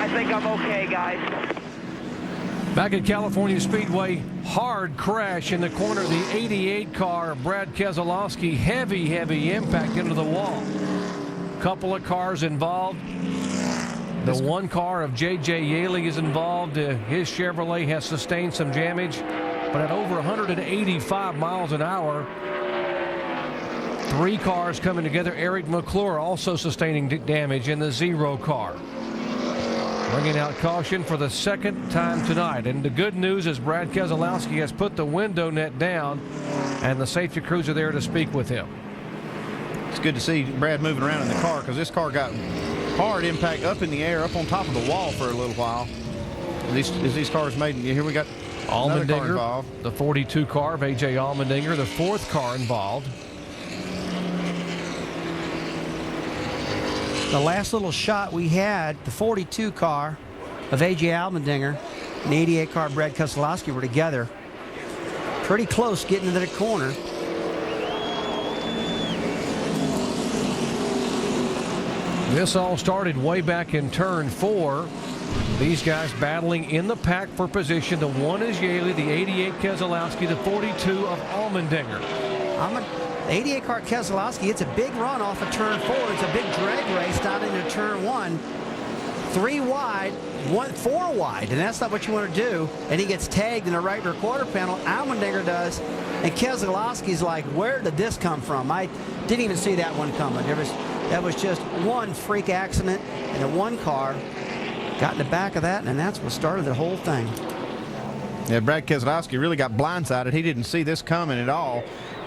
I think I'm okay, guys. Back at California Speedway, hard crash in the corner of the 88 car of Brad Keselowski. Heavy impact into the wall. Couple of cars involved. The one car of J.J. Yaley is involved. His Chevrolet has sustained some damage, but at over 185 miles an hour, 3 cars coming together. Eric McClure also sustaining damage in the 0 car. Bringing out caution for the second time tonight. And the good news is Brad Keselowski has put the window net down, and the safety crews are there to speak with him. It's good to see Brad moving around in the car, because this car got hard impact up in the air, up on top of the wall for a little while. These cars made, here we got Allmendinger involved. The 42 car of A.J. Allmendinger, the 4th car involved. The last little shot we had, the 42 car of A.J. Allmendinger and the 88 car of Brad Keselowski were together. Pretty close getting into the corner. This all started way back in turn 4. These guys battling in the pack for position. The 1 is Yaley, the 88 Keselowski, the 42 of Allmendinger. 88 car Keselowski, it's a big run off of turn 4. It's a big drag race down into turn 1. 3 wide, 4 wide, and that's not what you want to do. And he gets tagged in the right rear quarter panel. Allmendinger does, and Keselowski's like, where did this come from? I didn't even see that one coming. That was just one freak accident, and the 1 car got in the back of that, and that's what started the whole thing. Yeah, Brad Keselowski really got blindsided. He didn't see this coming at all.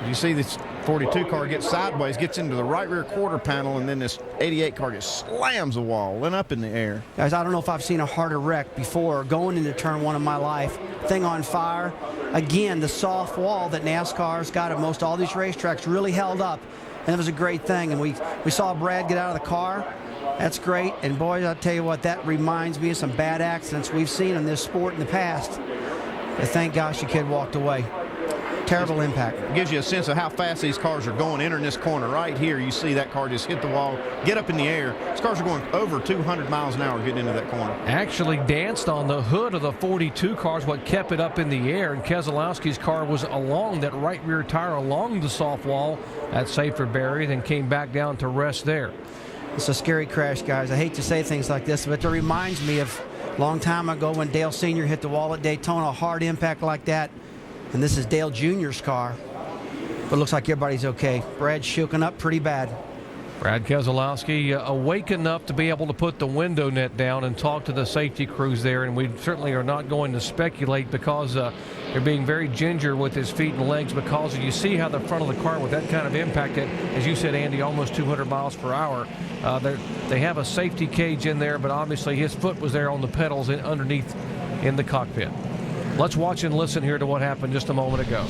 You see this 42 car gets sideways, gets into the right rear quarter panel, and then this 88 car just slams the wall, went up in the air. Guys, I don't know if I've seen a harder wreck before going into turn 1 of my life. Thing on fire. Again, the soft wall that NASCAR's got at most all these racetracks really held up, and it was a great thing. And we saw Brad get out of the car. That's great. And boy, I'll tell you what, that reminds me of some bad accidents we've seen in this sport in the past. But thank gosh the kid walked away. Terrible impact. It gives you a sense of how fast these cars are going. Entering this corner right here, you see that car just hit the wall, get up in the air. These cars are going over 200 miles an hour getting into that corner. Actually danced on the hood of the 42 cars, what kept it up in the air, and Keselowski's car was along that right rear tire, along the soft wall at safer barrier, then came back down to rest there. It's a scary crash, guys. I hate to say things like this, but it reminds me of a long time ago when Dale Sr. hit the wall at Daytona, a hard impact like that. And this is Dale Jr.'s car. But it looks like everybody's okay. Brad's shooken up pretty bad. Brad Keselowski awake enough to be able to put the window net down and talk to the safety crews there. And we certainly are not going to speculate, because they're being very ginger with his feet and legs, because you see how the front of the car with that kind of impact, at, as you said, Andy, almost 200 miles per hour. They have a safety cage in there, but obviously his foot was there on the pedals underneath in the cockpit. Let's watch and listen here to what happened just a moment ago.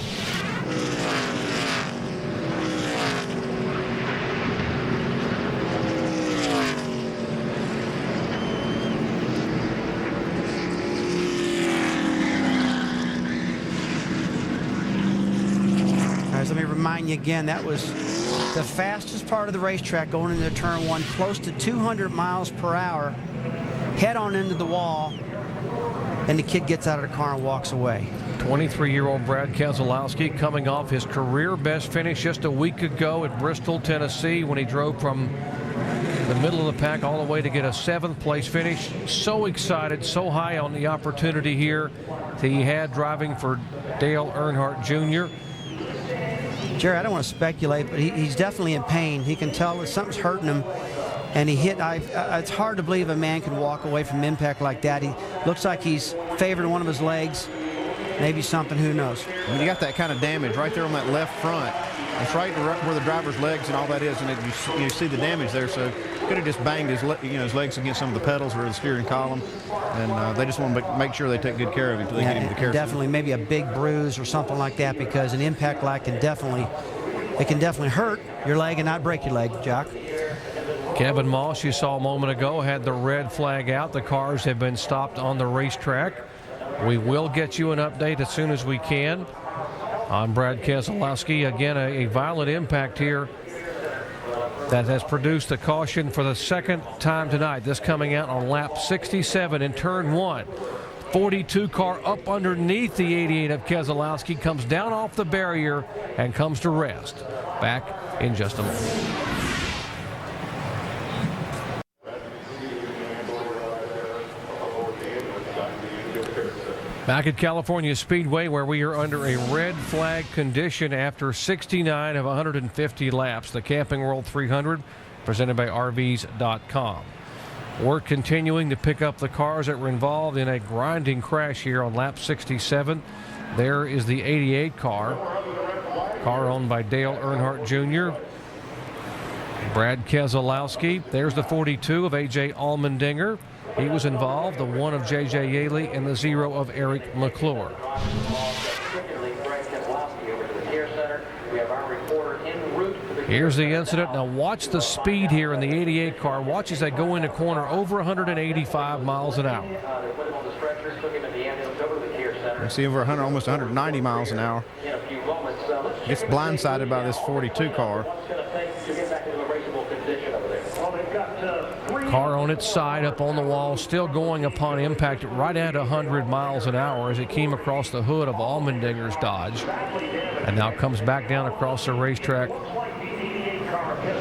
Guys, let me remind you again, that was the fastest part of the racetrack going into turn 1, close to 200 miles per hour, head on into the wall. And the kid gets out of the car and walks away. 23-year-old Brad Keselowski coming off his career best finish just a week ago at Bristol, Tennessee, when he drove from the middle of the pack all the way to get a 7th place finish. So excited, so high on the opportunity here that he had driving for Dale Earnhardt Jr. Jerry, I don't want to speculate, but he's definitely in pain. He can tell that something's hurting him. And he hit, it's hard to believe a man can walk away from impact like that. He looks like he's favored one of his legs. Maybe something, who knows. When you got that kind of damage right there on that left front, it's right where the driver's legs and all that is, and you see the damage there. So could have just banged his legs against some of the pedals or the steering column. And they just want to make sure they take good care of him until they get him to the care center. Definitely maybe a big bruise or something like that, because an impact like can definitely hurt your leg and not break your leg, Jock. Kevin Moss, you saw a moment ago, had the red flag out. The cars have been stopped on the racetrack. We will get you an update as soon as we can on Brad Keselowski. Again, a violent impact here that has produced a caution for the second time tonight. This coming out on lap 67 in turn 1. 42 car up underneath the 88 of Keselowski, comes down off the barrier and comes to rest. Back in just a moment. Back at California Speedway, where we are under a red flag condition after 69 of 150 laps. The Camping World 300 presented by RVs.com. We're continuing to pick up the cars that were involved in a grinding crash here on lap 67. There is the 88 car owned by Dale Earnhardt Jr., Brad Keselowski. There's the 42 of A.J. Allmendinger. He was involved, the 1 of J.J. Yaley, and the 0 of Eric McClure. Here's the incident. Now watch the speed here in the 88 car. Watch as they go into corner over 185 miles an hour. You see over 100, almost 190 miles an hour. Gets blindsided by this 42 car. Car on its side, up on the wall, still going upon impact right at 100 miles an hour as it came across the hood of Allmendinger's Dodge. And now comes back down across the racetrack.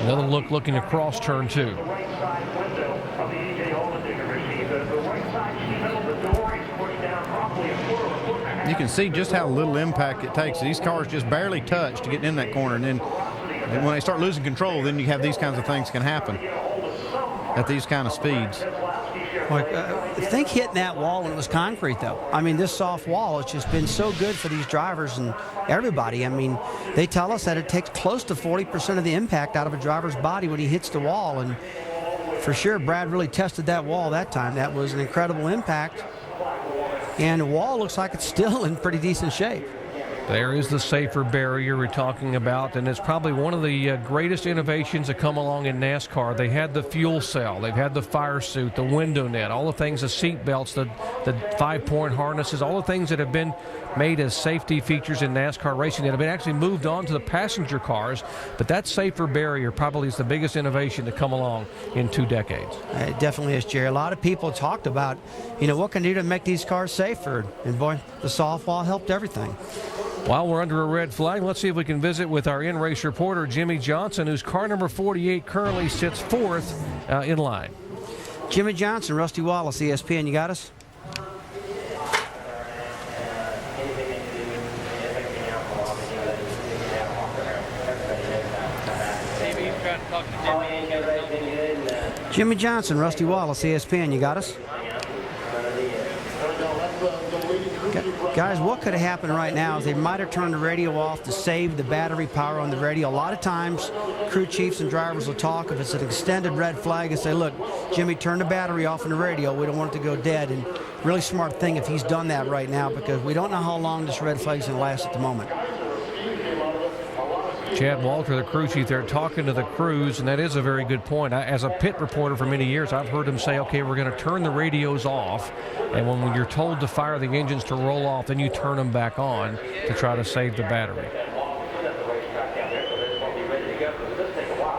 Another look looking across turn 2. You can see just how little impact it takes. These cars just barely touch to get in that corner, and then when they start losing control, then you have these kinds of things can happen at these kind of speeds. Think hitting that wall when it was concrete, though. I mean, this soft wall has just been so good for these drivers and everybody. I mean, they tell us that it takes close to 40% of the impact out of a driver's body when he hits the wall. And for sure, Brad really tested that wall that time. That was an incredible impact. And the wall looks like it's still in pretty decent shape. There is the safer barrier we're talking about, and it's probably one of the greatest innovations that come along in NASCAR. They had the fuel cell, they've had the fire suit, the window net, all the things, the seat belts, the 5-point harnesses, all the things that have been made as safety features in NASCAR racing that have been actually moved on to the passenger cars. But that safer barrier probably is the biggest innovation to come along in 2 decades. It definitely is, Jerry. A lot of people talked about, what can you do to make these cars safer? And boy, the soft wall helped everything. While we're under a red flag, let's see if we can visit with our in-race reporter, Jimmy Johnson, whose car number 48 currently sits 4th in line. Jimmy Johnson, Rusty Wallace, ESPN, you got us? Jimmy Johnson, Rusty Wallace, ESPN, you got us? Guys, what could have happened right now is they might have turned the radio off to save the battery power on the radio. A lot of times, crew chiefs and drivers will talk if it's an extended red flag and say, look, Jimmy, turn the battery off on the radio. We don't want it to go dead. And really smart thing if he's done that right now, because we don't know how long this red flag's going to last at the moment. Chad Walter, the crew chief there, talking to the crews, and that is a very good point. As a pit reporter for many years, I've heard him say, okay, we're going to turn the radios off, and when you're told to fire the engines to roll off, then you turn them back on to try to save the battery.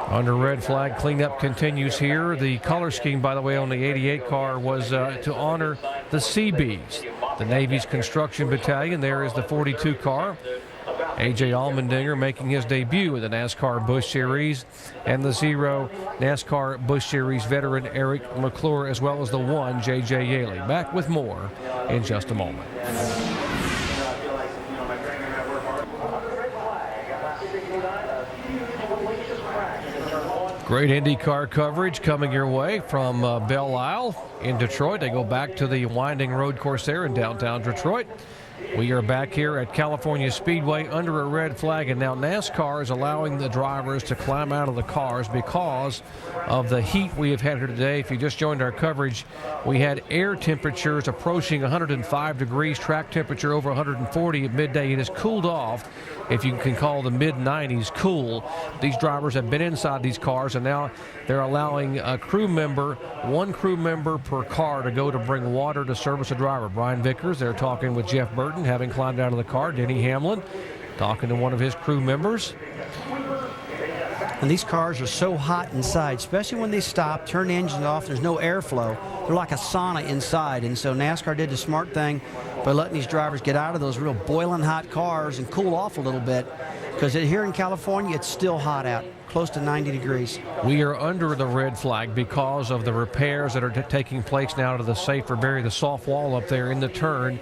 Under red flag, cleanup continues here. The color scheme, by the way, on the 88 car was to honor the Seabees, the Navy's construction battalion. There is the 42 car. A.J. Allmendinger making his debut in the NASCAR Busch Series, and the 0 NASCAR Busch Series veteran Eric McClure, as well as the 1 J.J. Yaley. Back with more in just a moment. Great IndyCar coverage coming your way from Belle Isle in Detroit. They go back to the winding road course there in downtown Detroit. We are back here at California Speedway under a red flag, and now NASCAR is allowing the drivers to climb out of the cars because of the heat we have had here today. If you just joined our coverage, we had air temperatures approaching 105 degrees, track temperature over 140 at midday. It has cooled off, if you can call the mid-90s cool. These drivers have been inside these cars, and now they're allowing a crew member, 1 crew member per car, to go to bring water to service a driver. Brian Vickers, they're talking with Jeff Burton, having climbed out of the car. Denny Hamlin talking to one of his crew members. And these cars are so hot inside, especially when they stop, turn the engine off, there's no airflow. They're like a sauna inside. And so NASCAR did the smart thing by letting these drivers get out of those real boiling hot cars and cool off a little bit. Because here in California, it's still hot out, close to 90 degrees. We are under the red flag because of the repairs that are taking place now to the safer barrier, the soft wall up there in the turn,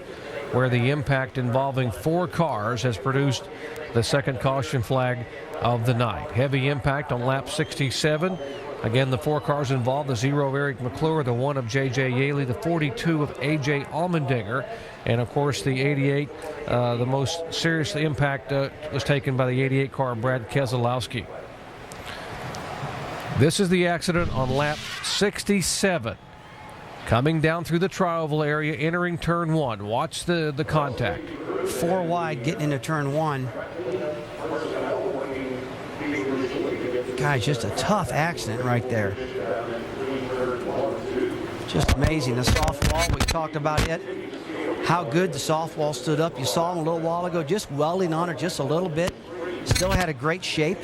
where the impact involving 4 cars has produced the second caution flag of the night. Heavy impact on lap 67. Again, the 4 cars involved, the 0 of Eric McClure, the 1 of J.J. Yaley, the 42 of A.J. Allmendinger, and of course the 88, the most serious impact was taken by the 88 car, Brad Keselowski. This is the accident on lap 67. Coming down through the tri-oval area, entering turn 1. Watch the contact. 4 wide getting into turn 1. Guys, just a tough accident right there. Just amazing. The soft wall, we talked about it. How good the soft wall stood up. You saw him a little while ago, just welding on it just a little bit. Still had a great shape.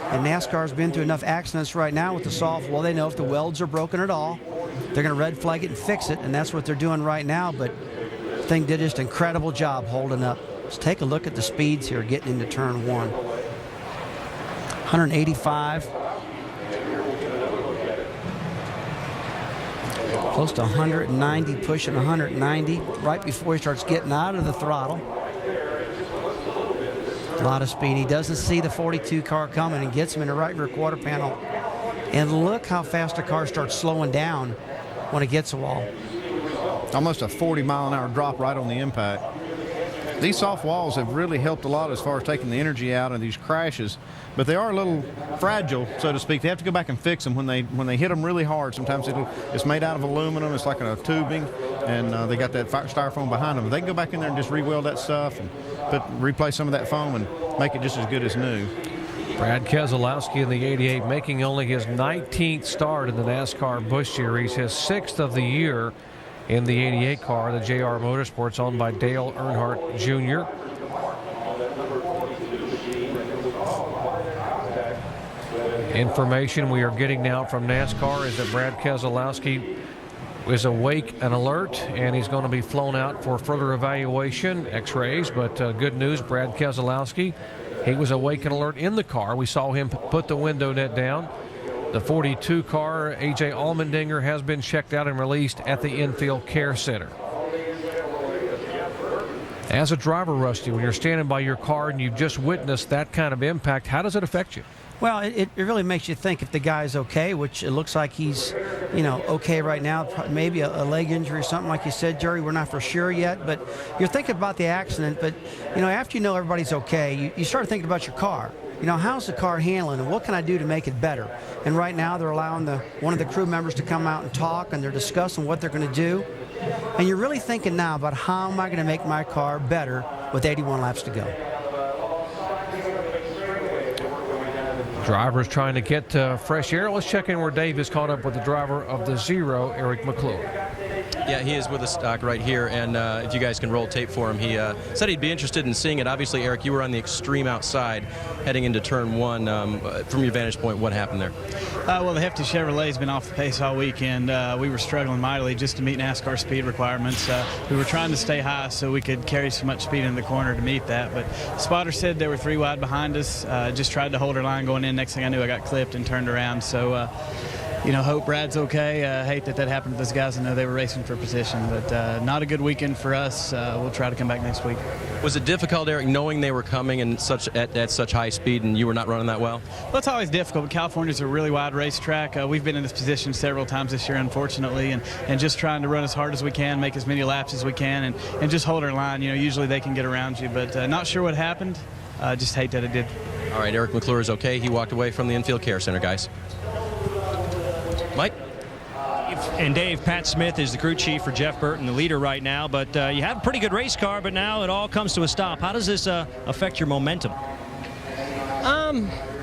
And NASCAR's been through enough accidents right now with the soft wall. They know if the welds are broken at all, they're going to red flag it and fix it, and that's what they're doing right now. But the thing did just an incredible job holding up. Let's take a look at the speeds here getting into turn 1. 185. Close to 190, pushing 190 right before he starts getting out of the throttle. A lot of speed. He doesn't see the 42 car coming and gets him in the right rear quarter panel. And look how fast the car starts slowing down when it gets a wall. Almost a 40-mile-an-hour drop right on the impact. These soft walls have really helped a lot as far as taking the energy out of these crashes, but they are a little fragile, so to speak. They have to go back and fix them when they hit them really hard. Sometimes it's made out of aluminum. It's like a tubing, and they got that styrofoam behind them. They can go back in there and just re-weld that stuff and replace some of that foam and make it just as good as new. Brad Keselowski in the 88, making only his 19th start in the NASCAR Busch Series, his 6th of the year in the 88 car, the JR Motorsports, owned by Dale Earnhardt Jr. Information we are getting now from NASCAR is that Brad Keselowski is awake and alert, and he's going to be flown out for further evaluation, x-rays. But good news, Brad Keselowski, he was awake and alert in the car. We saw him put the window net down. The 42 car, A.J. Allmendinger, has been checked out and released at the infield care center. As a driver, Rusty, when you're standing by your car and you've just witnessed that kind of impact, how does it affect you? Well, it really makes you think if the guy's okay, which it looks like he's, okay right now. Maybe a leg injury or something like you said, Jerry. We're not for sure yet, but you're thinking about the accident. But, after you know everybody's okay, you start thinking about your car. How's the car handling and what can I do to make it better? And right now they're allowing one of the crew members to come out and talk, and they're discussing what they're going to do. And you're really thinking now about how am I going to make my car better with 81 laps to go. Drivers trying to get fresh air. Let's check in where Dave is caught up with the driver of the 0, Eric McClure. Yeah, he is with us, Doc, right here, and if you guys can roll tape for him, he said he'd be interested in seeing it. Obviously, Eric, you were on the extreme outside heading into turn 1. From your vantage point, what happened there? Well, the hefty Chevrolet's been off the pace all weekend. We were struggling mightily just to meet NASCAR speed requirements. We were trying to stay high so we could carry so much speed in the corner to meet that, but spotter said they were 3 wide behind us. Just tried to hold our line going in. Next thing I knew, I got clipped and turned around. So, hope Brad's okay. Hate that happened to those guys. I know they were racing for position, but not a good weekend for us. We'll try to come back next week. Was it difficult, Eric, knowing they were coming and at such high speed and you were not running that well? Well, it's always difficult. California's a really wide racetrack. We've been in this position several times this year, unfortunately, and just trying to run as hard as we can, make as many laps as we can, and just hold our line. Usually they can get around you, but not sure what happened. Just hate that it did. All right, Eric McClure is okay. He walked away from the infield care center, guys. Mike? And Dave, Pat Smith is the crew chief for Jeff Burton, the leader right now. But you have a pretty good race car, but now it all comes to a stop. How does this affect your momentum?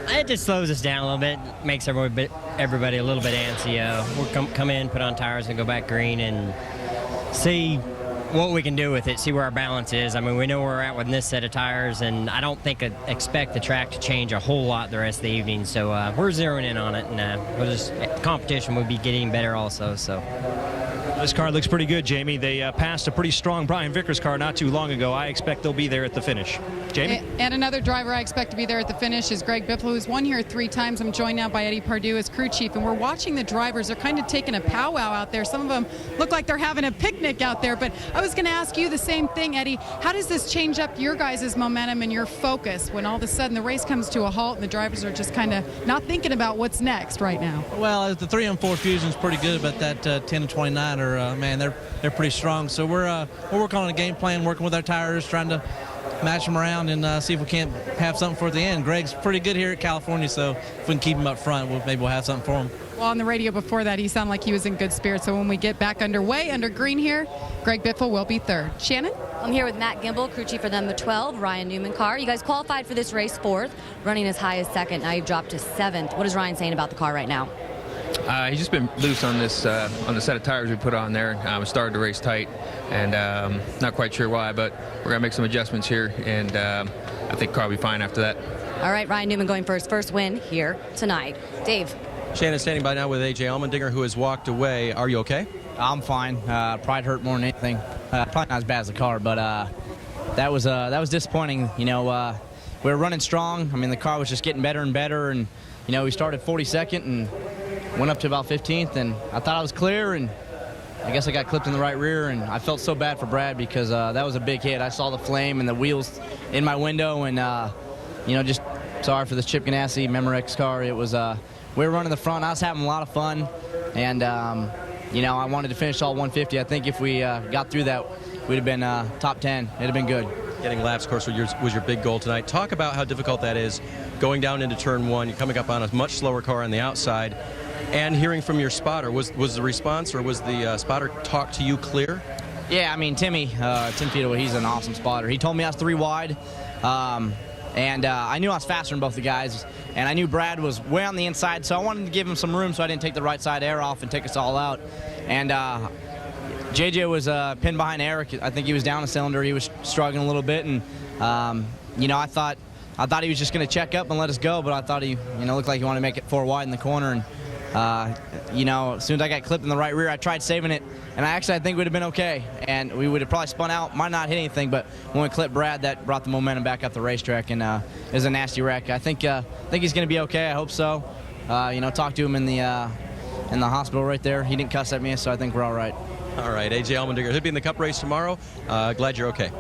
It just slows us down a little bit, makes everybody a little bit antsy. We'll come in, put on tires, and go back green and see what we can do with it, see where our balance is. I mean, we know where we're at with this set of tires, and I don't think expect the track to change a whole lot the rest of the evening. So we're zeroing in on it, and we'll just competition will be getting better also. So. This car looks pretty good, Jamie. They passed a pretty strong Brian Vickers car not too long ago. I expect they'll be there at the finish. Jamie? And another driver I expect to be there at the finish is Greg Biffle, who's won here 3 times. I'm joined now by Eddie Pardue as crew chief, and we're watching the drivers. They're kind of taking a powwow out there. Some of them look like they're having a picnic out there, but I was going to ask you the same thing, Eddie. How does this change up your guys' momentum and your focus when all of a sudden the race comes to a halt and the drivers are just kind of not thinking about what's next right now? Well, the 3 and 4 Fusion's pretty good, but that 10 and 29 are, man, they're pretty strong. So we're working on a game plan, working with our tires, trying to match them around and see if we can't have something for the end. Greg's pretty good here at California, so if we can keep him up front, maybe we'll have something for him. Well, on the radio before that, he sounded like he was in good spirits. So when we get back underway under green here, Greg Biffle will be 3rd. Shannon? I'm here with Matt Gimble, crew chief for the number 12, Ryan Newman car. You guys qualified for this race 4th, running as high as 2nd. Now you've dropped to 7th. What is Ryan saying about the car right now? He's just been loose on this on the set of tires we put on there. Started the race tight, and not quite sure why, but we're gonna make some adjustments here, and I think car will be fine after that. All right, Ryan Newman going for his first win here tonight. Dave. Shannon standing by now with A.J. Allmendinger, who has walked away. Are you okay? I'm fine. Pride hurt more than anything. Probably not as bad as the car, but that was disappointing. You know, we were running strong. I mean, the car was just getting better and better, and you know, we started 42nd and went up to about 15th, and I thought I was clear, and I guess I got clipped in the right rear, and I felt so bad for Brad because that was a big hit. I saw the flame and the wheels in my window, and you know, just sorry for this Chip Ganassi Memorex car. It was we were running the front. I was having a lot of fun, and you know, I wanted to finish all 150. I think if we got through that, we'd have been top 10. It'd have been good. Getting laps, of course, was your big goal tonight. Talk about how difficult that is, going down into turn 1. You're coming up on a much slower car on the outside, and hearing from your spotter. Was the response, or was the spotter talk to you clear? Yeah, I mean, Tim Fiedel, he's an awesome spotter. He told me I was 3 wide, and I knew I was faster than both the guys, and I knew Brad was way on the inside, so I wanted to give him some room so I didn't take the right side air off and take us all out. And JJ was pinned behind Eric. I think he was down a cylinder. He was struggling a little bit, and you know, I thought he was just going to check up and let us go, but I thought he, you know, looked like he wanted to make it 4 wide in the corner. And you know, as soon as I got clipped in the right rear, I tried saving it, and I think we'd have been okay, and we would have probably spun out, might not hit anything, but when we clipped Brad, that brought the momentum back up the racetrack, and it was a nasty wreck. I think he's going to be okay. I hope so. You know, talked to him in the hospital right there. He didn't cuss at me, so I think we're all right. All right, A.J. Allmendinger, he'll be in the Cup race tomorrow. Glad you're okay.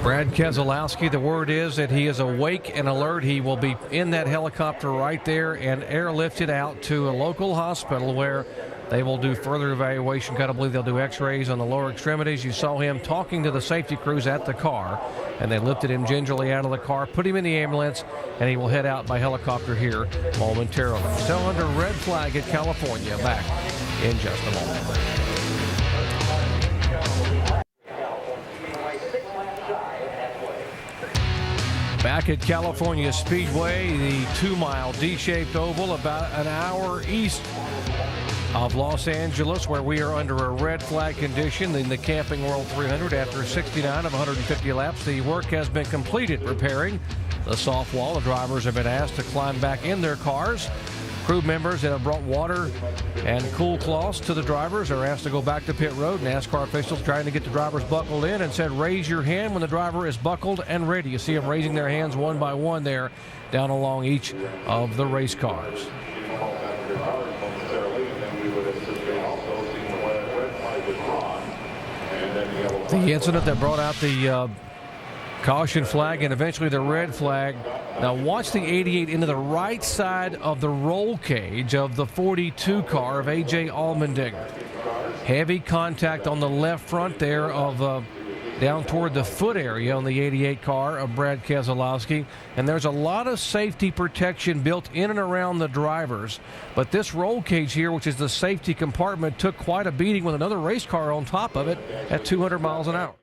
Brad Keselowski, the word is that he is awake and alert. He will be in that helicopter right there and airlifted out to a local hospital where they will do further evaluation. Got to believe they'll do x-rays on the lower extremities. You saw him talking to the safety crews at the car, and they lifted him gingerly out of the car, put him in the ambulance, and he will head out by helicopter here momentarily. Still under red flag at California. Back in just a moment. Back at California Speedway, the 2-mile D-shaped oval about an hour east of Los Angeles, where we are under a red flag condition in the Camping World 300 after 69 of 150 laps. The work has been completed repairing the soft wall. The drivers have been asked to climb back in their cars. Crew members that have brought water and cool cloths to the drivers are asked to go back to pit road. NASCAR officials trying to get the drivers buckled in and said raise your hand when the driver is buckled and ready. You see them raising their hands one by one there down along each of the race cars. The incident that brought out the caution flag and eventually the red flag. Now watch the 88 into the right side of the roll cage of the 42 car of A.J. Allmendinger. Heavy contact on the left front there of down toward the foot area on the 88 car of Brad Keselowski. And there's a lot of safety protection built in and around the drivers. But this roll cage here, which is the safety compartment, took quite a beating with another race car on top of it at 200 miles an hour.